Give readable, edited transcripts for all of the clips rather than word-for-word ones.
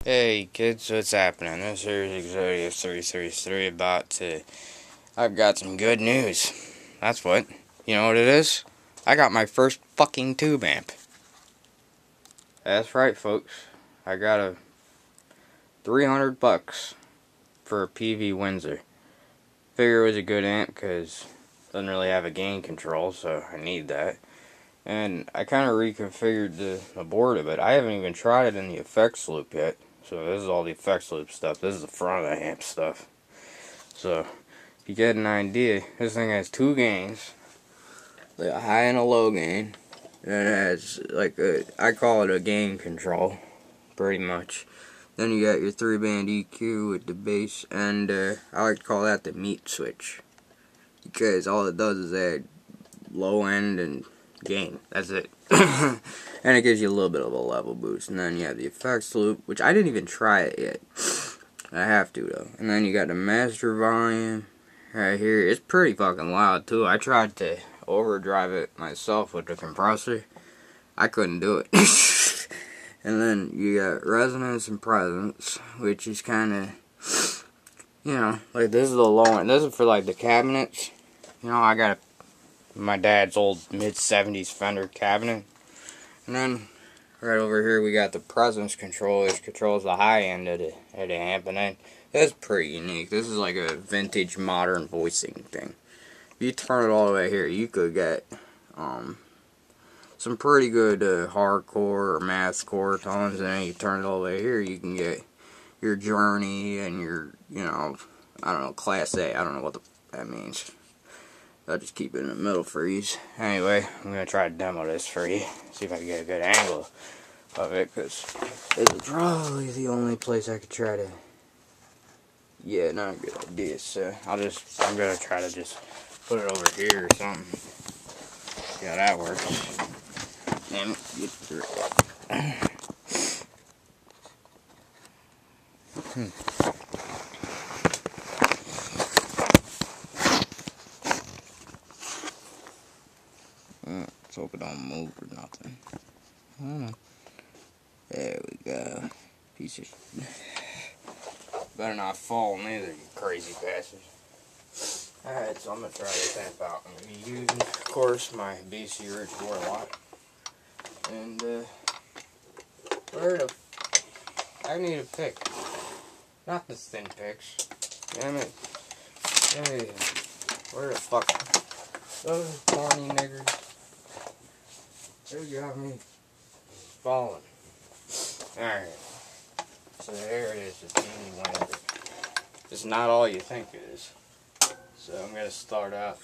Hey kids, what's happening? This here's Exodius 333 I've got some good news. That's what. You know what it is? I got my first fucking tube amp. That's right, folks. I got a $300 for a Peavey Windsor. Figure it was a good amp because it doesn't really have a gain control, so I need that. And I kind of reconfigured the board of it. I haven't even tried it in the effects loop yet. So this is all the effects loop stuff. This is the front of the amp stuff. So if you get an idea, this thing has two gains, a high and a low gain. And it has like I call it a gain control, pretty much. Then you got your 3-band EQ with the bass, and I like to call that the meat switch, because all it does is add low end and gain. That's it. And it gives you a little bit of a level boost. And then you have the effects loop, which I didn't even try it yet. I have to though. And then you got the master volume right here. It's pretty fucking loud too. I tried to overdrive it myself with the compressor. I couldn't do it. And then you got resonance and presence, which is kind of, you know, like this is the low end. This is for like the cabinets. You know, I got my dad's old mid-70s Fender cabinet. And then right over here we got the presence control, which controls the high end of the amp. And then that's pretty unique. This is like a vintage modern voicing thing. If you turn it all the way here, you could get some pretty good hardcore or mathcore tones. And then you turn it all the way here, you can get your Journey and your, you know, I don't know, Class A. I don't know what that means. I'll just keep it in the middle for ease. Anyway, I'm going to try to demo this for you. See if I can get a good angle of it, because it's probably the only place I could try to... Yeah, not a good idea, so I'm going to try to just put it over here or something. See how that works. Damn it, get through it. Let's hope it don't move or nothing. There we go. Piece of... Better not fall neither, you crazy bastards. Alright, so I'm going to try this amp out. I'm going to be using, of course, my B.C Rich Warlock. And, where the... I need a pick. Not the thin picks. Damn it. Hey, where the fuck... Those corny niggers. They got me falling. Alright. So there it is, the Peavey Windsor. It's not all you think it is. So I'm going to start out.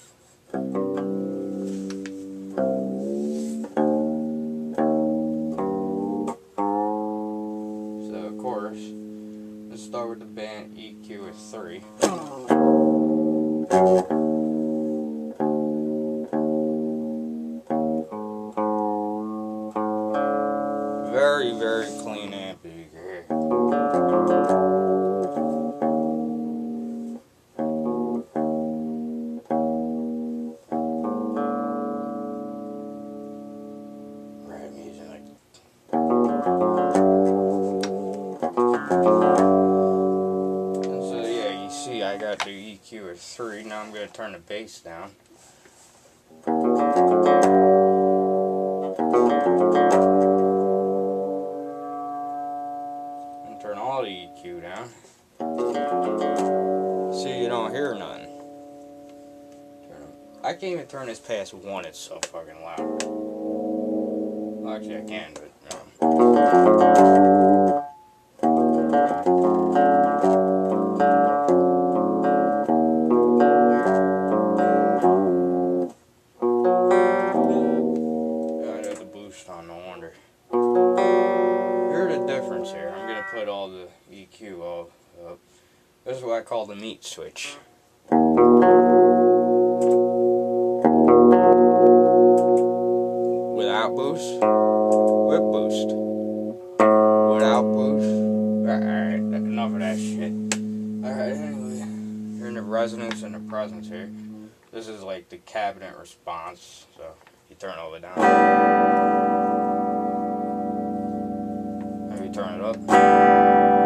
So of course, let's start with the band EQ at 3. Very, very clean amp, as you can hear. Right, I'm using like... And so yeah, you see I got the EQ at 3. Now I'm going to turn the bass down. Turn all the EQ down. See, you don't hear nothing. I can't even turn this past 1, it's so fucking loud. Well, actually I can, but I had the boost on, no wonder. Here's the difference here. I'm going to put all the EQ up. This is what I call the meat switch. Without boost, with boost. Without boost. Alright, enough of that shit. Alright, anyway. You're in the resonance and the presence here. This is like the cabinet response. So, you turn all the way down. Maybe turn it up.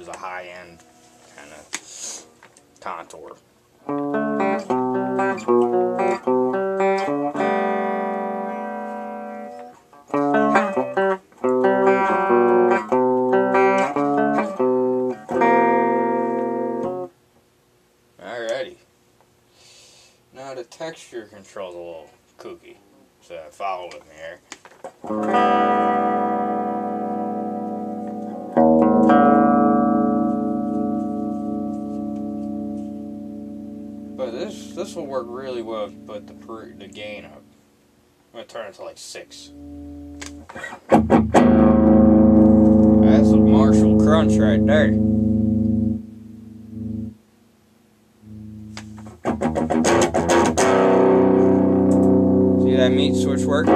is a high-end kind of contour. Alrighty. Now the texture control's a little kooky, so follow with me here. But this will work really well if you put the gain up. I'm gonna turn it to like 6. That's a Marshall crunch right there. See that meat switch work?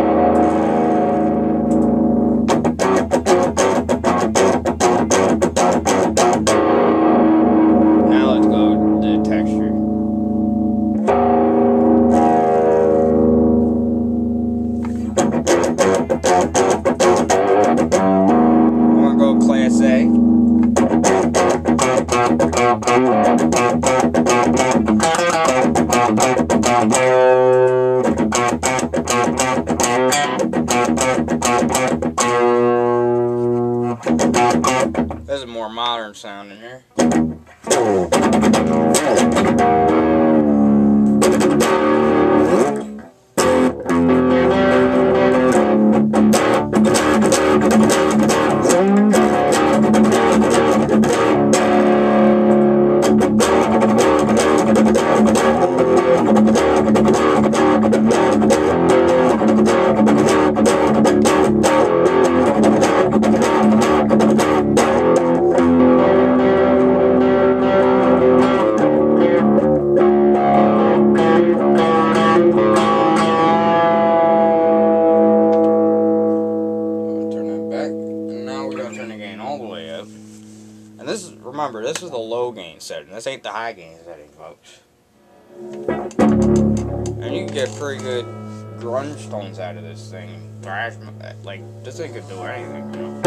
Now let's go to the texture. I'm gonna go Class A. There's a more modern sound in here. And this is, remember, this is the low gain setting. This ain't the high gain setting, folks. And you can get pretty good grunge tones out of this thing. Thrash, like, this thing could do anything, you know?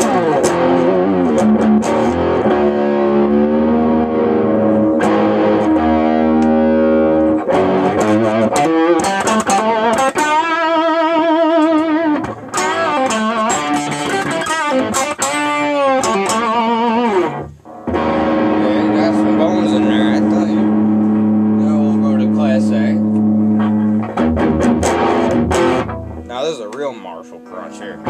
Now this is a real Marshall crunch here.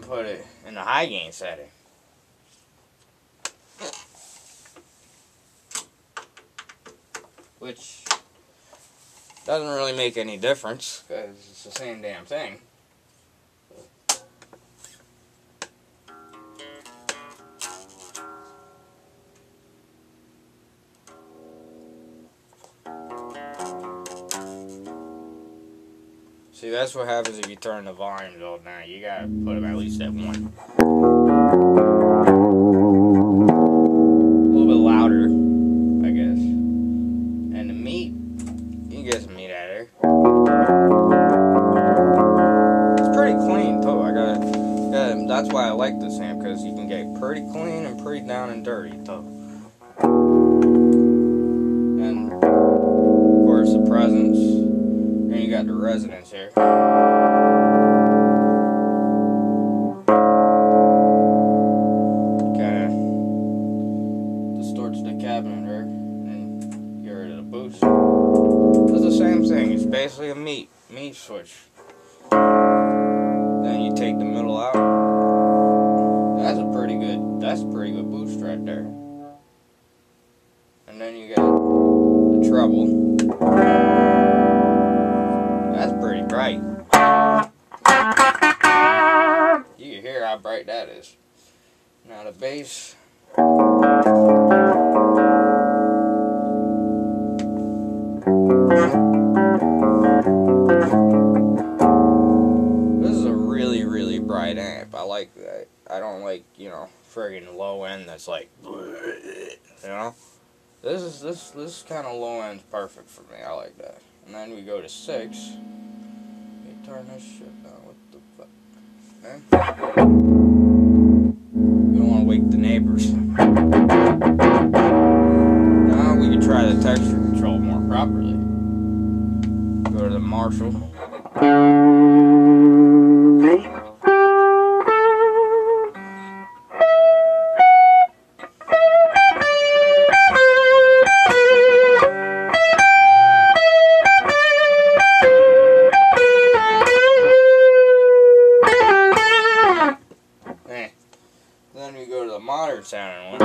Put it in the high gain setting. Which doesn't really make any difference because it's the same damn thing. See, that's what happens if you turn the volumes all down. You gotta put them at least at 1. A little bit louder, I guess. And the meat, you can get some meat out of there. It's pretty clean too. That's why I like this amp, because you can get pretty clean and pretty down and dirty too. And of course the presence. got the resonance here. Kinda distorts the cabinet there, and get rid of the boost. It's the same thing, it's basically a meat switch. Then you take the middle out. That's a pretty good boost right there. And then you got the treble. That's pretty bright. You can hear how bright that is. Now the bass. This is a really, really bright amp. I like that. I don't like, you know, friggin' low end that's like, you know. This kind of low end's perfect for me. I like that. And then we go to 6. You turn this shit down. What the fuck? Okay. You don't want to wake the neighbors. Now we can try the texture control more properly. Go to the Marshall. Then we go to the modern sounding one.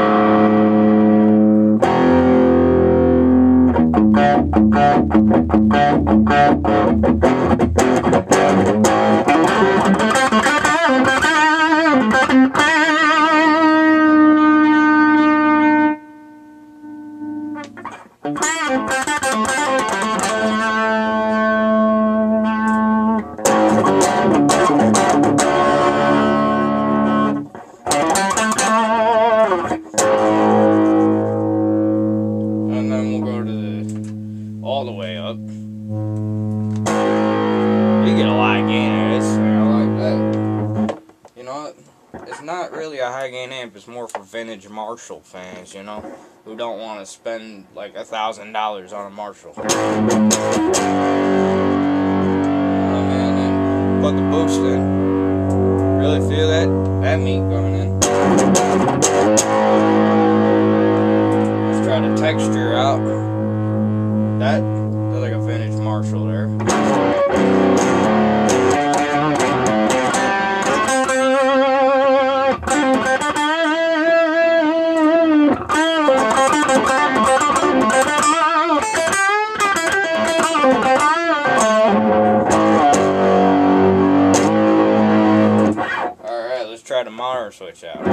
And then we'll go to the all the way up. You get a lot of gain out of this thing. I like that. You know what? It's not really a high gain amp. It's more for vintage Marshall fans, you know, who don't want to spend like $1,000 on a Marshall. And then put the boost in. Really feel that meat going in. Let's try the texture out. That looks like a vintage Marshall there. Alright, let's try the monitor switch out.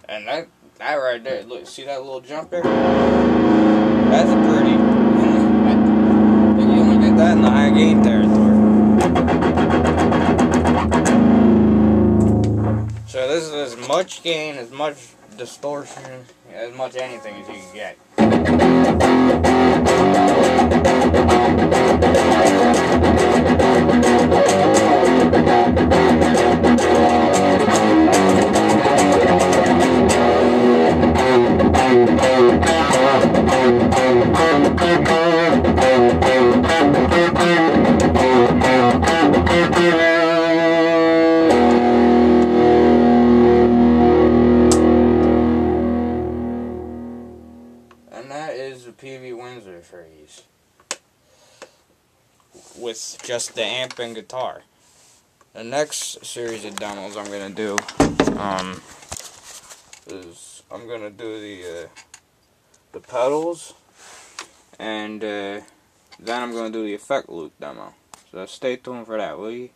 And that right there, look, see that little jump there? That's a pretty, you only get that in the high gain territory. So this is as much gain, as much distortion, as much anything as you can get. And that is the Peavey Windsor series with just the amp and guitar. The next series of demos I'm gonna do is I'm gonna do the pedals, and then I'm gonna do the effect loop demo. So stay tuned for that, will you?